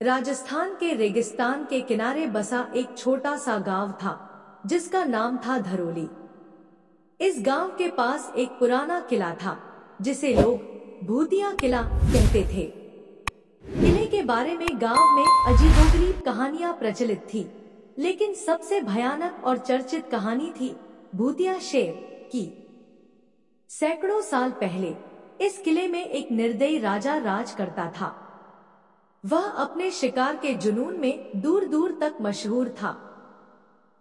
राजस्थान के रेगिस्तान के किनारे बसा एक छोटा सा गांव था जिसका नाम था धरोली। इस गांव के पास एक पुराना किला था जिसे लोग भूतिया किला कहते थे। किले के बारे में गांव में अजीबोगरीब कहानियां प्रचलित थी, लेकिन सबसे भयानक और चर्चित कहानी थी भूतिया शेर की। सैकड़ों साल पहले इस किले में एक निर्दयी राजा राज करता था। वह अपने शिकार के जुनून में दूर दूर तक मशहूर था।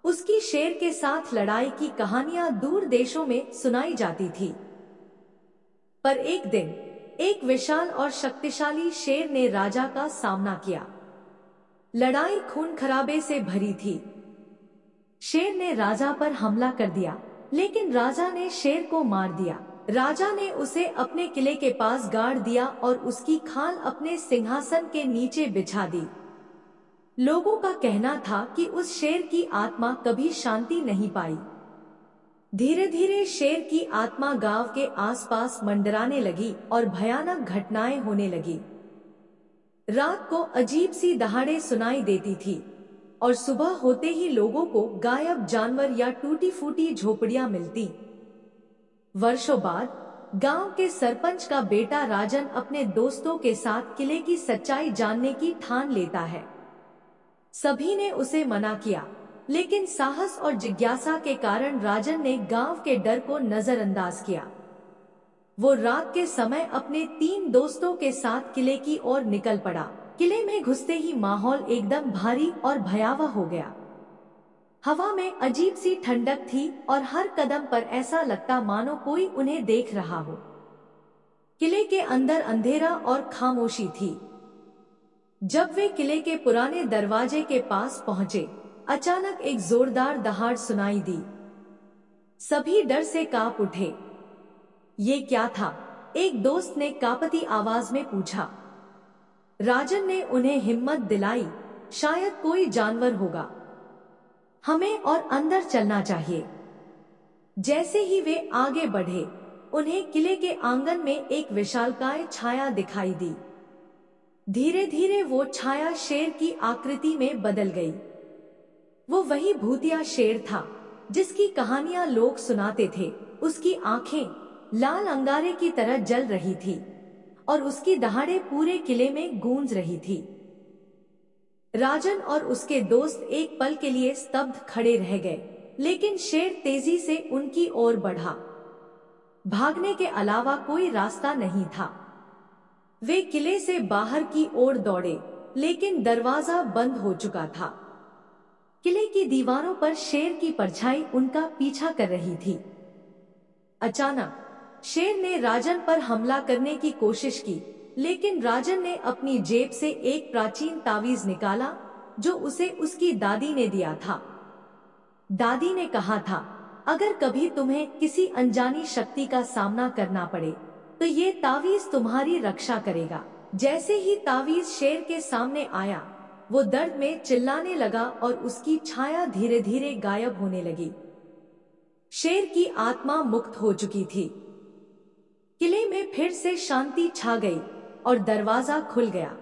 उसकी शेर के साथ लड़ाई की कहानियां दूर देशों में सुनाई जाती थी। पर एक दिन एक विशाल और शक्तिशाली शेर ने राजा का सामना किया। लड़ाई खून खराबे से भरी थी। शेर ने राजा पर हमला कर दिया, लेकिन राजा ने शेर को मार दिया। राजा ने उसे अपने किले के पास गाड़ दिया और उसकी खाल अपने सिंहासन के नीचे बिछा दी। लोगों का कहना था कि उस शेर की आत्मा कभी शांति नहीं पाई। धीरे धीरे शेर की आत्मा गांव के आसपास मंडराने लगी और भयानक घटनाएं होने लगी। रात को अजीब सी दहाड़े सुनाई देती थी और सुबह होते ही लोगों को गायब जानवर या टूटी फूटी झोपड़ियां मिलती। वर्षों बाद गांव के सरपंच का बेटा राजन अपने दोस्तों के साथ किले की सच्चाई जानने की ठान लेता है। सभी ने उसे मना किया, लेकिन साहस और जिज्ञासा के कारण राजन ने गांव के डर को नजरअंदाज किया। वो रात के समय अपने 3 दोस्तों के साथ किले की ओर निकल पड़ा। किले में घुसते ही माहौल एकदम भारी और भयावह हो गया। हवा में अजीब सी ठंडक थी और हर कदम पर ऐसा लगता मानो कोई उन्हें देख रहा हो। किले के अंदर अंधेरा और खामोशी थी। जब वे किले के पुराने दरवाजे के पास पहुंचे, अचानक एक जोरदार दहाड़ सुनाई दी। सभी डर से कांप उठे। ये क्या था? एक दोस्त ने कांपती आवाज में पूछा। राजन ने उन्हें हिम्मत दिलाई, शायद कोई जानवर होगा, हमें और अंदर चलना चाहिए। जैसे ही वे आगे बढ़े, उन्हें किले के आंगन में एक विशालकाय छाया दिखाई दी। धीरे धीरे वो छाया शेर की आकृति में बदल गई। वो वही भूतिया शेर था जिसकी कहानियां लोग सुनाते थे। उसकी आंखें लाल अंगारे की तरह जल रही थी और उसकी दहाड़े पूरे किले में गूंज रही थी। राजन और उसके दोस्त एक पल के लिए स्तब्ध खड़े रह गए, लेकिन शेर तेजी से उनकी ओर बढ़ा। भागने के अलावा कोई रास्ता नहीं था। वे किले से बाहर की ओर दौड़े, लेकिन दरवाजा बंद हो चुका था। किले की दीवारों पर शेर की परछाई उनका पीछा कर रही थी। अचानक शेर ने राजन पर हमला करने की कोशिश की, लेकिन राजन ने अपनी जेब से एक प्राचीन तावीज निकाला जो उसे उसकी दादी ने दिया था। दादी ने कहा था, अगर कभी तुम्हें किसी अनजानी शक्ति का सामना करना पड़े तो ये तावीज तुम्हारी रक्षा करेगा। जैसे ही तावीज शेर के सामने आया, वो दर्द में चिल्लाने लगा और उसकी छाया धीरे धीरे गायब होने लगी। शेर की आत्मा मुक्त हो चुकी थी। किले में फिर से शांति छा गई और दरवाजा खुल गया।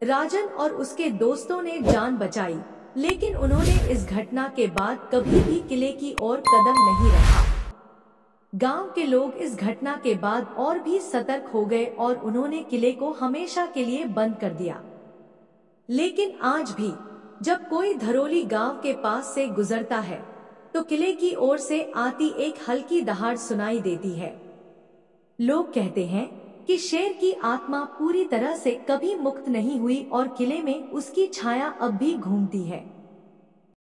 राजन और उसके दोस्तों ने जान बचाई, लेकिन उन्होंने इस घटना के बाद कभी भी किले की ओर कदम नहीं रखा। गांव के लोग इस घटना के बाद और भी सतर्क हो गए और उन्होंने किले को हमेशा के लिए बंद कर दिया। लेकिन आज भी जब कोई धरोली गांव के पास से गुजरता है तो किले की ओर से आती एक हल्की दहाड़ सुनाई देती है। लोग कहते हैं कि शेर की आत्मा पूरी तरह से कभी मुक्त नहीं हुई और किले में उसकी छाया अब भी घूमती है।